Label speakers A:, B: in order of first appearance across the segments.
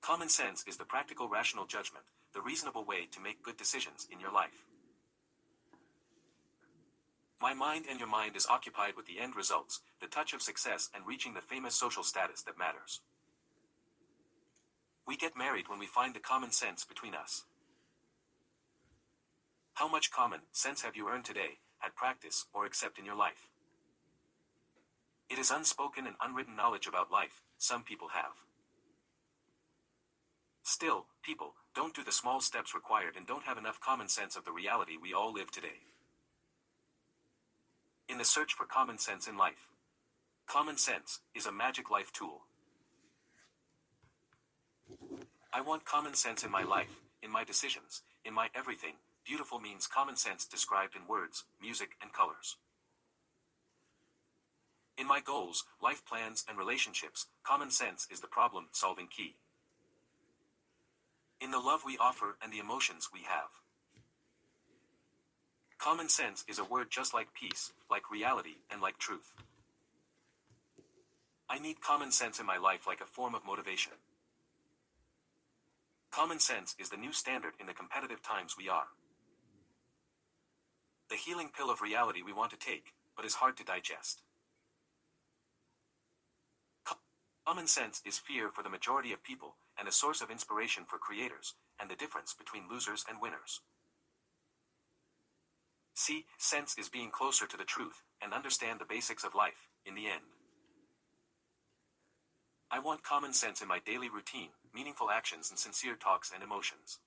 A: Common sense is the practical rational judgment, the reasonable way to make good decisions in your life. My mind and your mind is occupied with the end results, the touch of success and reaching the famous social status that matters. We get married when we find the common sense between us. How much common sense have you earned today, at practice or accept in your life? It is unspoken and unwritten knowledge about life, some people have. Still, people don't do the small steps required and don't have enough common sense of the reality we all live today. In the search for common sense in life. Common sense is a magic life tool. I want common sense in my life, in my decisions, in my everything. Beautiful means common sense described in words, music, and colors. In my goals, life plans, and relationships, common sense is the problem-solving key. In the love we offer and the emotions we have. Common sense is a word just like peace, like reality, and like truth. I need common sense in my life like a form of motivation. Common sense is the new standard in the competitive times we are. The healing pill of reality we want to take, but is hard to digest. Common sense is fear for the majority of people, and a source of inspiration for creators, and the difference between losers and winners. See, sense is being closer to the truth, and understand the basics of life, in the end. I want common sense in my daily routine, meaningful actions and sincere talks and emotions.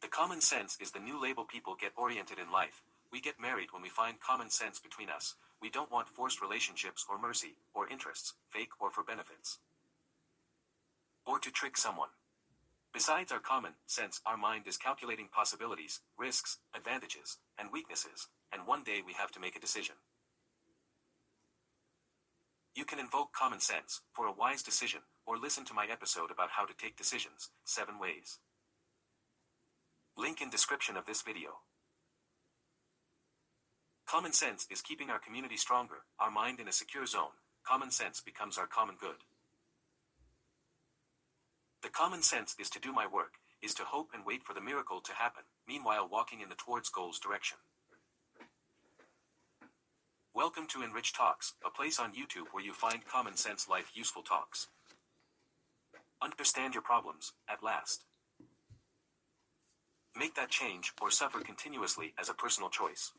A: The common sense is the new label people get oriented in life. We get married when we find common sense between us. We don't want forced relationships or mercy, or interests, fake or for benefits. Or to trick someone. Besides our common sense, our mind is calculating possibilities, risks, advantages, and weaknesses, and one day we have to make a decision. You can invoke common sense for a wise decision, or listen to my episode about how to take decisions, 7 ways. Link in description of this video. Common sense is keeping our community stronger, our mind in a secure zone. Common sense becomes our common good. The common sense is to do my work, is to hope and wait for the miracle to happen, meanwhile walking in the towards goals direction. Welcome to Enrich Talks, a place on YouTube where you find common sense life useful talks. Understand your problems, at last. Make that change or suffer continuously as a personal choice.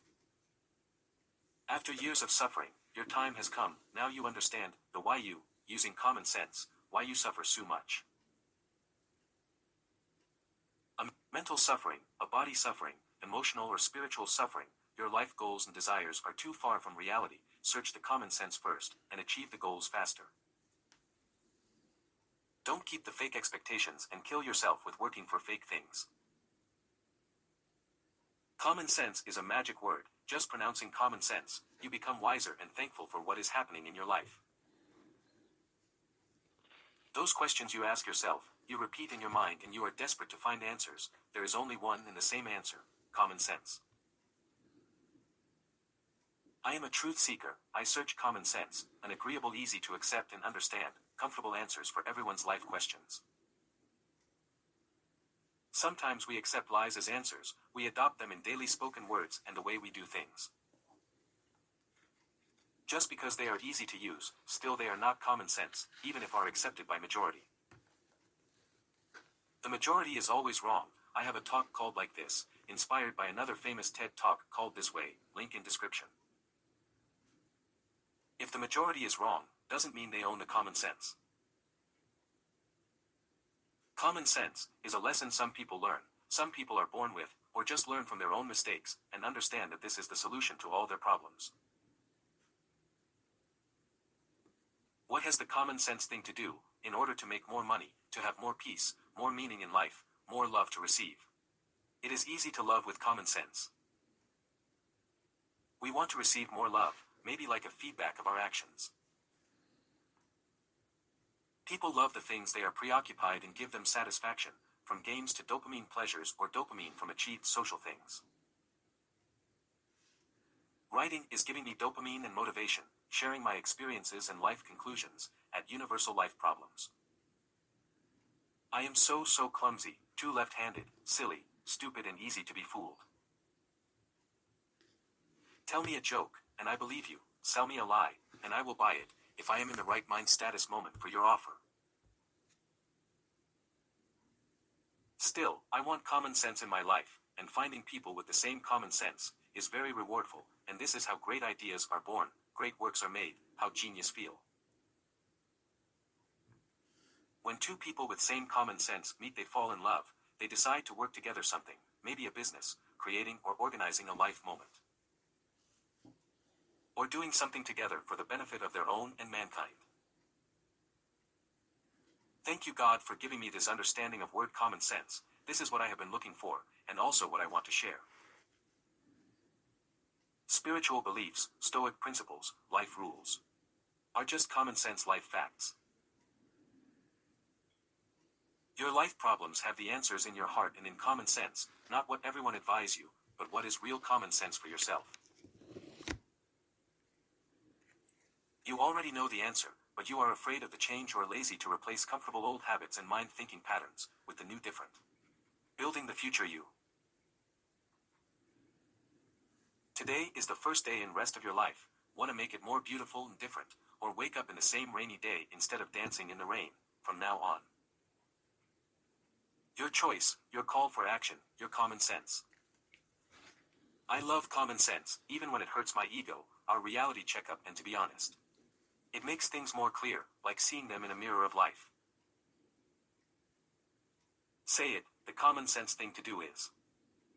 A: After years of suffering, your time has come. Now you understand the why you, using common sense, why you suffer so much. A mental suffering, a body suffering, emotional or spiritual suffering, your life goals and desires are too far from reality. Search the common sense first, and achieve the goals faster. Don't keep the fake expectations and kill yourself with working for fake things. Common sense is a magic word. Just pronouncing common sense, you become wiser and thankful for what is happening in your life. Those questions you ask yourself, you repeat in your mind and you are desperate to find answers. There is only one and the same answer, common sense. I am a truth seeker. I search common sense, an agreeable, easy to accept and understand, comfortable answers for everyone's life questions. Sometimes we accept lies as answers, we adopt them in daily spoken words and the way we do things. Just because they are easy to use, still they are not common sense, even if are accepted by majority. The majority is always wrong. I have a talk called Like This, inspired by another famous TED Talk called This Way, link in description. If the majority is wrong, doesn't mean they own the common sense. Common sense is a lesson some people learn, some people are born with, or just learn from their own mistakes, and understand that this is the solution to all their problems. What has the common sense thing to do, in order to make more money, to have more peace, more meaning in life, more love to receive? It is easy to love with common sense. We want to receive more love, maybe like a feedback of our actions. People love the things they are preoccupied and give them satisfaction, from games to dopamine pleasures or dopamine from achieved social things. Writing is giving me dopamine and motivation, sharing my experiences and life conclusions at Universal Life Problems. I am so clumsy, too left-handed, silly, stupid and easy to be fooled. Tell me a joke, and I believe you. Sell me a lie, and I will buy it, if I am in the right mind status moment for your offer. Still, I want common sense in my life, and finding people with the same common sense is very rewardful, and this is how great ideas are born, great works are made, how genius feel. When two people with same common sense meet, they fall in love, they decide to work together something, maybe a business, creating or organizing a life moment. Or doing something together for the benefit of their own and mankind. Thank you God for giving me this understanding of word common sense. This is what I have been looking for, and also what I want to share. Spiritual beliefs, Stoic principles, life rules are just common sense life facts. Your life problems have the answers in your heart and in common sense, not what everyone advise you, but what is real common sense for yourself. You already know the answer, but you are afraid of the change or lazy to replace comfortable old habits and mind-thinking patterns with the new different. Building the future you. Today is the first day and rest of your life. Want to make it more beautiful and different, or wake up in the same rainy day instead of dancing in the rain, from now on. Your choice, your call for action, your common sense. I love common sense, even when it hurts my ego, our reality checkup, and to be honest, it makes things more clear, like seeing them in a mirror of life. Say it, the common sense thing to do is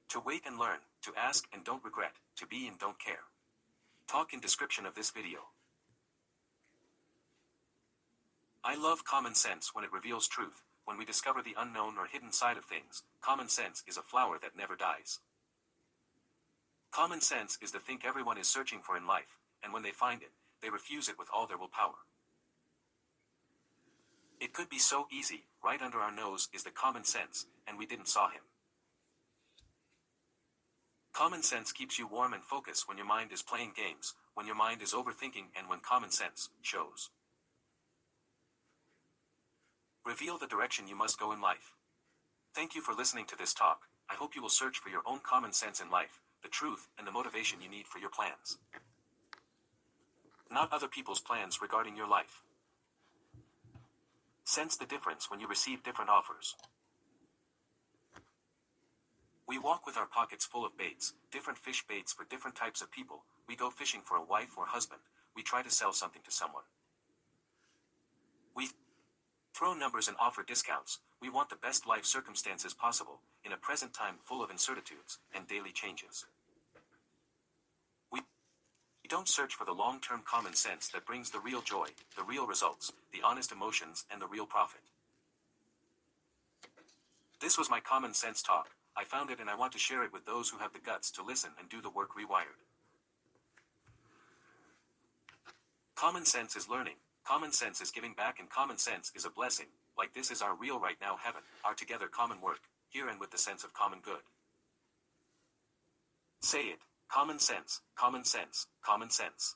A: to wait and learn, to ask and don't regret, to be and don't care. Talk in description of this video. I love common sense when it reveals truth, when we discover the unknown or hidden side of things. Common sense is a flower that never dies. Common sense is the thing everyone is searching for in life, and when they find it, they refuse it with all their willpower. It could be so easy, right under our nose is the common sense, and we didn't saw him. Common sense keeps you warm and focused when your mind is playing games, when your mind is overthinking, and when common sense shows. Reveal the direction you must go in life. Thank you for listening to this talk. I hope you will search for your own common sense in life, the truth and the motivation you need for your plans. Not other people's plans regarding your life. Sense the difference when you receive different offers. We walk with our pockets full of baits, different fish baits for different types of people. We go fishing for a wife or husband. We try to sell something to someone. We throw numbers and offer discounts. We want the best life circumstances possible, in a present time full of incertitudes and daily changes. We don't search for the long-term common sense that brings the real joy, the real results, the honest emotions, and the real profit. This was my common sense talk. I found it and I want to share it with those who have the guts to listen and do the work required. Common sense is learning. Common sense is giving back, and common sense is a blessing. Like this is our real right now heaven, our together common work, here and with the sense of common good. Say it. Common sense, common sense, common sense.